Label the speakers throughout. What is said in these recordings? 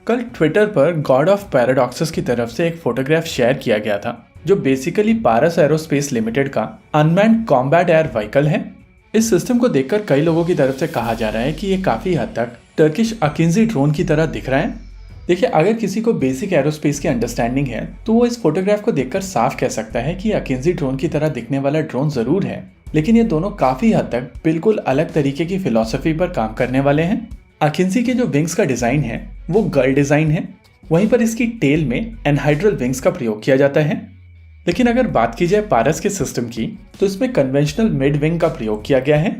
Speaker 1: कल ट्विटर पर God of paradoxes की तरफ से एक फोटोग्राफ शेयर किया गया था जो बेसिकली पारस एरोस्पेस लिमिटेड का अनमैन्ड कॉम्बैट एयर व्हीकल है। इस सिस्टम को देखकर कई लोगों की तरफ से कहा जा रहा है कि ये काफी हद तक टर्किश अकिंजी ड्रोन की तरह दिख रहा है। देखिए, अगर किसी को बेसिक एरोस्पेस की अंडरस्टैंडिंग है तो वो इस फोटोग्राफ को देखकर साफ कह सकता है कि अकिंजी ड्रोन की तरह दिखने वाला ड्रोन जरूर है, लेकिन ये दोनों काफी हद तक बिल्कुल अलग तरीके की फिलॉसफी पर काम करने वाले हैं। अकिंजी के जो विंग्स का डिजाइन है वो गर्ल डिजाइन है, वहीं पर इसकी टेल में एनहाइड्रल विंग्स का प्रयोग किया जाता है। लेकिन अगर बात की जाए पारस के सिस्टम की तो इसमें कन्वेंशनल मिड विंग का प्रयोग किया गया है।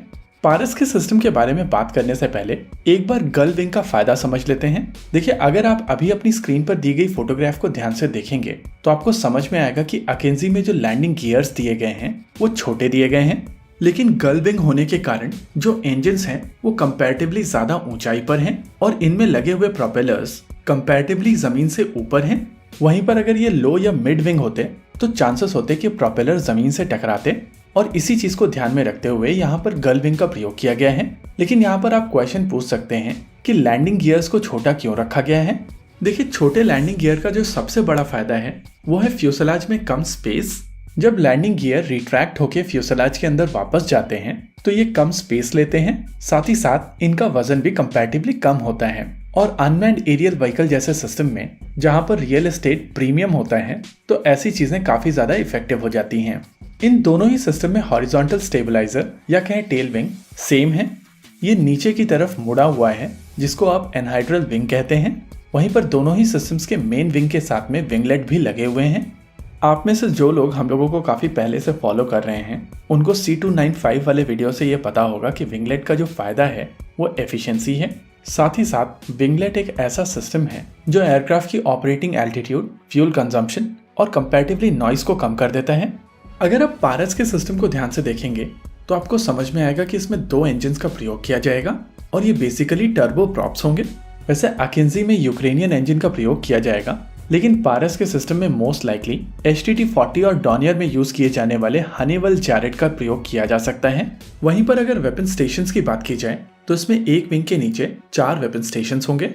Speaker 1: पारस के सिस्टम के बारे में बात करने से पहले एक बार गर्ल विंग का फायदा समझ लेते हैं। देखिए, अगर आप अभी अपनी स्क्रीन पर दी गई फोटोग्राफ को ध्यान से देखेंगे तो आपको समझ में आएगा कि अकिंजी में जो लैंडिंग गियर्स दिए गए हैं वो छोटे दिए गए हैं, लेकिन गर्ल विंग होने के कारण जो इंजन्स हैं वो कंपैरेटिवली ज्यादा ऊंचाई पर हैं और इनमें लगे हुए प्रोपेलर्स कंपैरेटिवली जमीन से ऊपर हैं। वहीं पर अगर ये लो या मिड विंग होते तो चांसेस होते कि प्रोपेलर जमीन से टकराते, और इसी चीज को ध्यान में रखते हुए यहाँ पर गर्ल विंग का प्रयोग किया गया है। लेकिन यहाँ पर आप क्वेश्चन पूछ सकते हैं कि लैंडिंग गियर्स को छोटा क्यों रखा गया है। देखिए, छोटे लैंडिंग गियर का जो सबसे बड़ा फायदा है वो है फ्यूसलाज में कम स्पेस। जब लैंडिंग गियर रिट्रैक्ट होकर फ्यूसलाज के अंदर वापस जाते हैं तो ये कम स्पेस लेते हैं, साथ ही साथ इनका वजन भी कंपैरेटिवली कम होता है। और अनमैन्ड एरियल व्हीकल जैसे सिस्टम में जहां पर रियल एस्टेट प्रीमियम होता है तो ऐसी चीजें काफी ज्यादा इफेक्टिव हो जाती हैं। इन दोनों ही सिस्टम में हॉरिजॉन्टल स्टेबलाइजर या कहें टेल विंग सेम है। ये नीचे की तरफ मुड़ा हुआ है जिसको आप एनहाइड्रल विंग कहते हैं। वहीं पर दोनों ही सिस्टम्स के मेन विंग के साथ में विंगलेट भी लगे हुए हैं। आप में से जो लोग हम लोगों को काफी पहले से फॉलो कर रहे हैं उनको C295 वाले वीडियो से ये पता होगा कि विंगलेट का जो फायदा है वो एफिशिएंसी है। साथ ही साथ विंगलेट एक ऐसा सिस्टम है जो एयरक्राफ्ट की ऑपरेटिंग एल्टीट्यूड, फ्यूल कंजम्पशन और कंपैरेटिवली नॉइस को कम कर देता है। अगर आप पारस के सिस्टम को ध्यान से देखेंगे तो आपको समझ में आएगा कि इसमें 2 इंजन्स का प्रयोग किया जाएगा और ये बेसिकली टर्बो प्रॉप्स होंगे। वैसे अकिंजी में यूक्रेनियन इंजन का प्रयोग किया जाएगा, लेकिन पारस के सिस्टम में मोस्ट लाइकली HTT-40 और डॉनियर में यूज किए जाने वाले हनीवेल जैरेट का प्रयोग किया जा सकता है। वहीं पर अगर वेपन स्टेशंस की बात की जाए तो इसमें एक विंग के नीचे 4 वेपन स्टेशंस होंगे।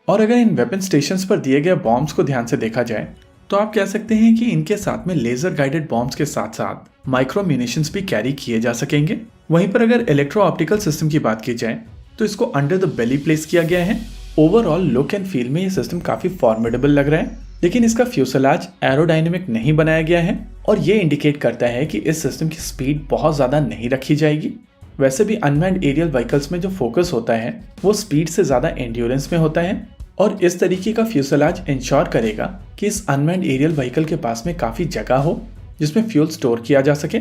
Speaker 1: और अगर इन वेपन स्टेशंस पर दिए गए बॉम्ब्स को ध्यान से देखा जाए तो आप कह सकते हैं कि इनके साथ में लेजर गाइडेड बॉम्ब्स के साथ साथ माइक्रो म्यूनिशंस भी कैरी किए जा सकेंगे। वहीं पर अगर इलेक्ट्रो ऑप्टिकल सिस्टम की बात की जाए तो इसको अंडर द बेली प्लेस किया गया है। ओवरऑल लुक एंड फील में ये सिस्टम काफी फॉर्मिडेबल लग रहा है, लेकिन इसका फ्यूसलाज एरोडायनेमिक नहीं बनाया गया है और ये इंडिकेट करता है कि इस सिस्टम की स्पीड बहुत ज्यादा नहीं रखी जाएगी। वैसे भी अनमैन्ड एरियल व्हीकल्स में जो फोकस होता है वो स्पीड से ज्यादा एंड्योरेंस में होता है, और इस तरीके का फ्यूसलाज इंश्योर करेगा कि इस अनमैन्ड एरियल व्हीकल के पास में काफी जगह हो जिसमें फ्यूल स्टोर किया जा सके।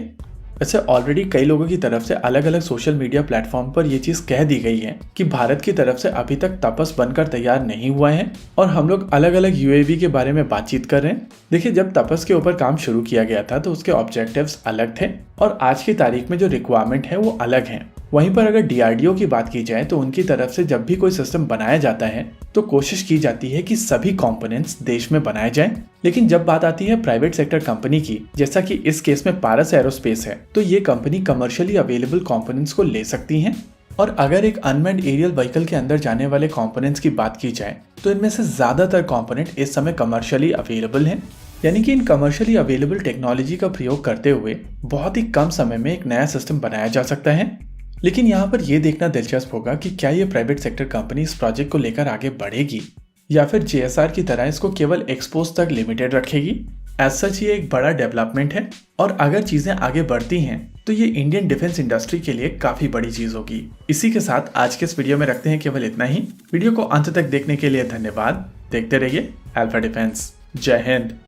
Speaker 1: वैसे ऑलरेडी कई लोगों की तरफ से अलग अलग सोशल मीडिया प्लेटफॉर्म पर यह चीज कह दी गई है कि भारत की तरफ से अभी तक तपस बनकर तैयार नहीं हुआ है और हम लोग अलग अलग UAV के बारे में बातचीत कर रहे हैं। देखिए, जब तपस के ऊपर काम शुरू किया गया था तो उसके ऑब्जेक्टिव्स अलग थे और आज की तारीख में जो रिक्वायरमेंट है वो अलग है। वहीं पर अगर DRDO की बात की जाए तो उनकी तरफ से जब भी कोई सिस्टम बनाया जाता है तो कोशिश की जाती है कि सभी कंपोनेंट्स देश में बनाए जाएं। लेकिन जब बात आती है प्राइवेट सेक्टर कंपनी की, जैसा कि इस केस में पारस एरोस्पेस है, तो ये कंपनी कमर्शियली अवेलेबल कंपोनेंट्स को ले सकती हैं। और अगर एक अनमैन्ड एरियल व्हीकल के अंदर जाने वाले कंपोनेंट्स की बात की जाए तो इनमें से ज्यादातर कंपोनेंट इस समय कमर्शियली अवेलेबल हैं। यानी कि इन कमर्शियली अवेलेबल टेक्नोलॉजी का प्रयोग करते हुए बहुत ही कम समय में एक नया सिस्टम बनाया जा सकता है। लेकिन यहाँ पर यह देखना दिलचस्प होगा कि क्या ये प्राइवेट सेक्टर कंपनी इस प्रोजेक्ट को लेकर आगे बढ़ेगी या फिर JSR की तरह इसको केवल एक्सपोज तक लिमिटेड रखेगी। एज सच ये एक बड़ा डेवलपमेंट है और अगर चीजें आगे बढ़ती हैं तो ये इंडियन डिफेंस इंडस्ट्री के लिए काफी बड़ी चीज होगी। इसी के साथ आज के इस वीडियो में रखते हैं केवल इतना ही। वीडियो को अंत तक देखने के लिए धन्यवाद। देखते रहिए अल्फा डिफेंस। जय हिंद।